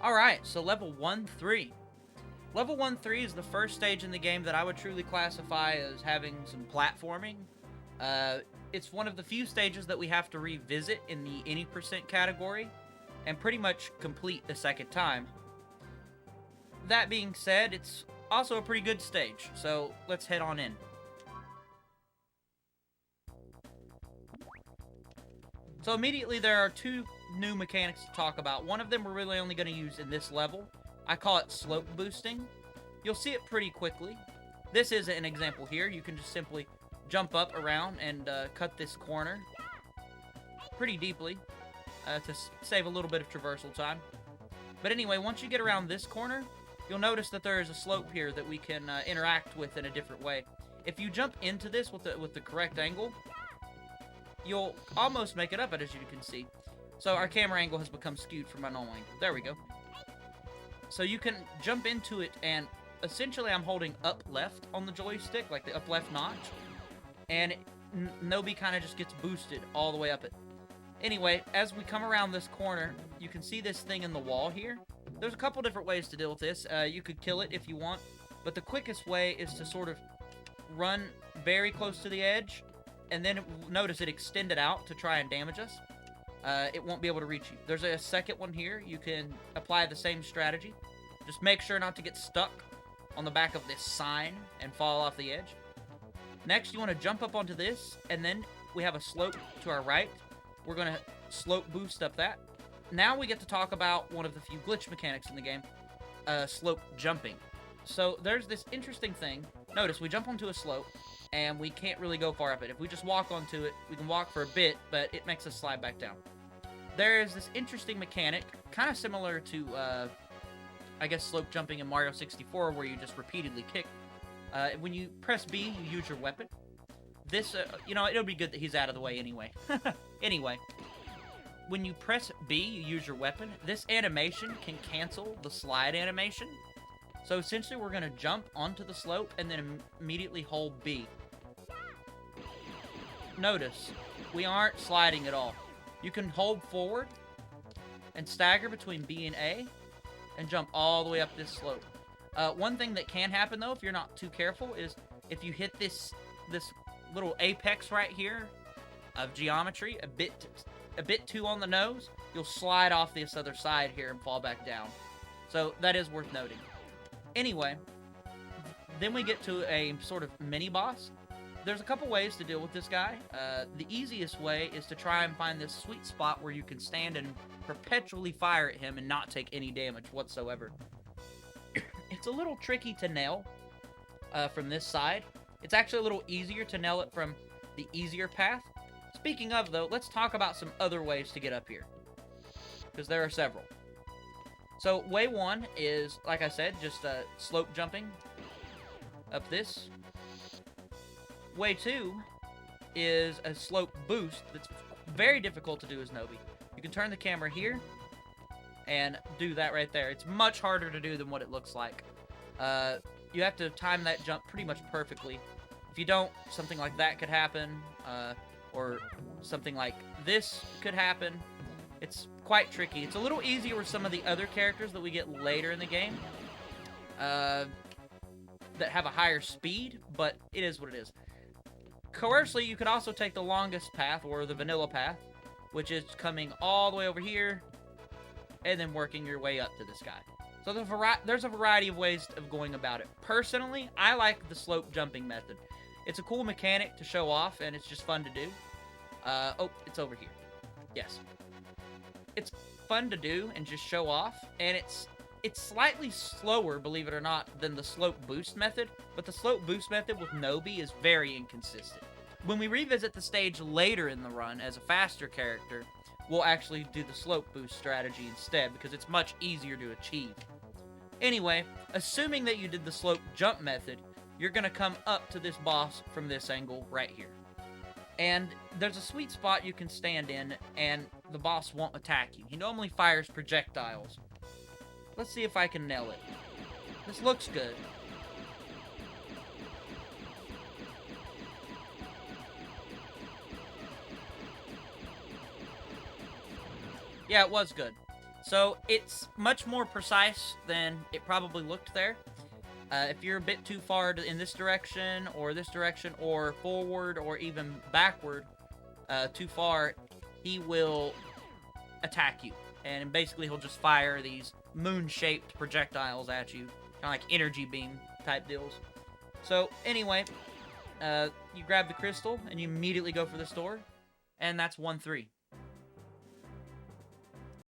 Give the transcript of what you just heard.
Alright, so level 1-3. Level 1-3 is the first stage in the game that I would truly classify as having some platforming. It's one of the few stages that we have to revisit in the any percent category, and pretty much complete the second time. That being said, it's also a pretty good stage, so let's head on in. So immediately there are two new mechanics to talk about. One of them we're really only going to use in this level. I call it slope boosting. You'll see it pretty quickly. This is an example here. You can just simply jump up around and cut this corner pretty deeply to save a little bit of traversal time. But anyway, once you get around this corner, you'll notice that there is a slope here that we can interact with in a different way. If you jump into this with the correct angle, you'll almost make it up, as you can see. So our camera angle has become skewed from my normal angle. There we go. So you can jump into it, and essentially I'm holding up left on the joystick, like the up left notch, and Nobi kind of just gets boosted all the way up it. Anyway, as we come around this corner, you can see this thing in the wall here. There's a couple different ways to deal with this. You could kill it if you want, but the quickest way is to sort of run very close to the edge, and then notice it extended out to try and damage us. It won't be able to reach you. There's a second one here. You can apply the same strategy. Just make sure not to get stuck on the back of this sign and fall off the edge. Next, you want to jump up onto this, and then we have a slope to our right. We're going to slope boost up that. Now we get to talk about one of the few glitch mechanics in the game, slope jumping. So there's this interesting thing. Notice, we jump onto a slope, and we can't really go far up it. If we just walk onto it, we can walk for a bit, but it makes us slide back down. There is this interesting mechanic, kind of similar to, I guess, slope jumping in Mario 64, where you just repeatedly kick. When you press B, you use your weapon. This, it'll be good that he's out of the way anyway. Anyway, when you press B, you use your weapon. This animation can cancel the slide animation. So essentially, we're going to jump onto the slope and then immediately hold B. Notice, we aren't sliding at all. You can hold forward and stagger between B and A and jump all the way up this slope. One thing that can happen, though, if you're not too careful, is if you hit this little apex right here of geometry a bit too on the nose, you'll slide off this other side here and fall back down. So that is worth noting. Anyway, then we get to a sort of mini-boss. There's a couple ways to deal with this guy. The easiest way is to try and find this sweet spot where you can stand and perpetually fire at him and not take any damage whatsoever. It's a little tricky to nail from this side. It's actually a little easier to nail it from the easier path. Speaking of, though, let's talk about some other ways to get up here, because there are several. So, way one is, like I said, just slope jumping up this. Way two is a slope boost that's very difficult to do as Nobi. You can turn the camera here and do that right there. It's much harder to do than what it looks like. You have to time that jump pretty much perfectly. If you don't, something like that could happen, or something like this could happen. It's quite tricky. It's a little easier with some of the other characters that we get later in the game that have a higher speed, but it is what it is. Conversely, you could also take the longest path, or the vanilla path, which is coming all the way over here and then working your way up to this guy. So there's a variety of ways of going about it. Personally, I like the slope jumping method. It's a cool mechanic to show off, and it's just fun to do. Oh, it's over here. Yes. It's fun to do and just show off, and it's slightly slower, believe it or not, than the slope boost method, but the slope boost method with Nobi is very inconsistent. When we revisit the stage later in the run as a faster character, we'll actually do the slope boost strategy instead, because it's much easier to achieve. Anyway, assuming that you did the slope jump method, you're going to come up to this boss from this angle right here. And there's a sweet spot you can stand in, and the boss won't attack you. He normally fires projectiles. Let's see if I can nail it. This looks good. Yeah, it was good. So it's much more precise than it probably looked there. If you're a bit too far in this direction, or forward, or even backward too far, he will attack you. And basically he'll just fire these moon-shaped projectiles at you. Kind of like energy beam type deals. So anyway, you grab the crystal and you immediately go for the store. And that's 1-3.